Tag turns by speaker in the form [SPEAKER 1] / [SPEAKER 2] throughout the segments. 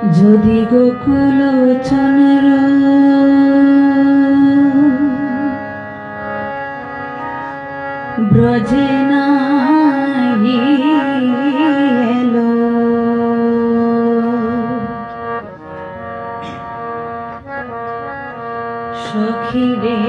[SPEAKER 1] যদি গোকুল চন্দ্র ব্রজে নাহি এলো, সখী রে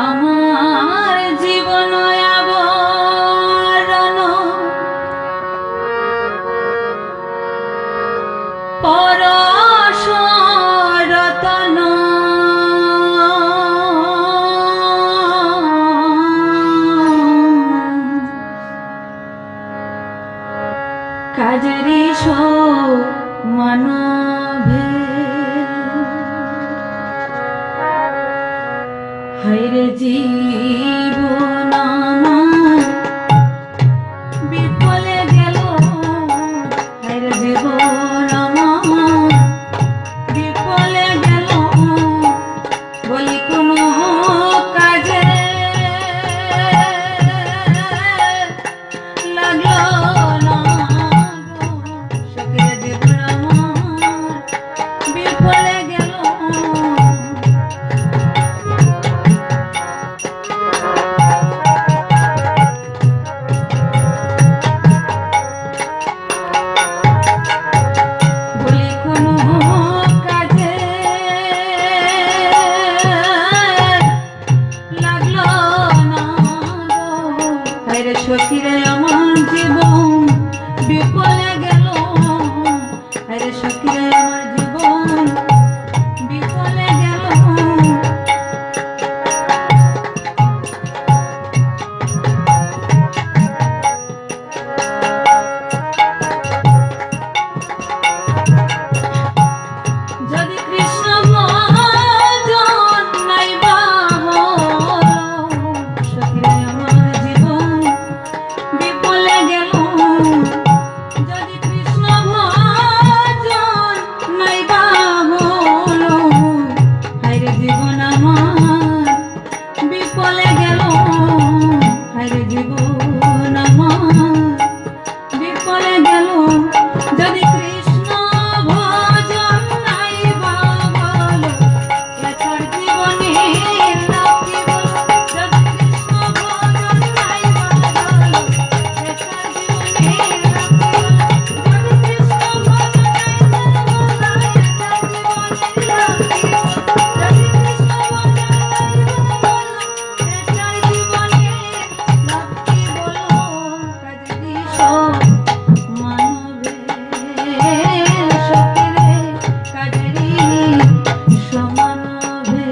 [SPEAKER 1] আমার জীবন আবরণ পরশ রতন, কাজেরি মানভে হায়রে জীবন আমার বিফলে গেল, হায়রে জীবন আমার বিফলে গেল, বলি কোনো কাজে লাগলো না, সখীর জীবন আমার বিফলে গেল। সখীরে আমার জীবন বিফলে গেল, আরে সখীরে আমার জীবন বিফলে গেল। যদি কৃষ্ণ ভজন নাইবা সখীরে আমার জীবন বিফলে গেল, যদি কৃষ্ণ ভজন নাইবা হলো, হায়রে জীবন আমার বিফলে গেল, হায়রে জীবন আমার বিফলে গেল। যদি কৃষ্ণ ভজন নাইবা বলো, এছাড় জীবনে লাভ কি বলো, যদি কৃষ্ণ ভজন নাইবা বলো, এছাড় জীবনে লাভ কি বলো, যদি কৃষ্ণ ভজন নাইবা বলো, এছাড় জীবনে লাভ কি বলো, যদি কৃষ্ণ ভজন নাইবা বলো, এছাড় জীবনে লাভ কি বলো, কাজেরি মানবে সখীরে, কাজেরি সমানবে।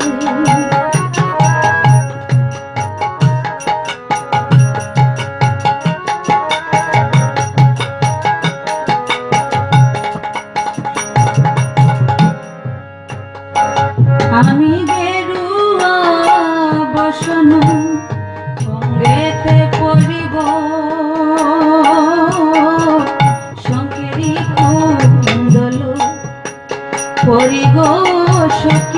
[SPEAKER 1] আমি গেরুয়া বসন অঙ্গেতে পড়িব, শঙ্কেরি কুণ্ডল পড়িব সখী।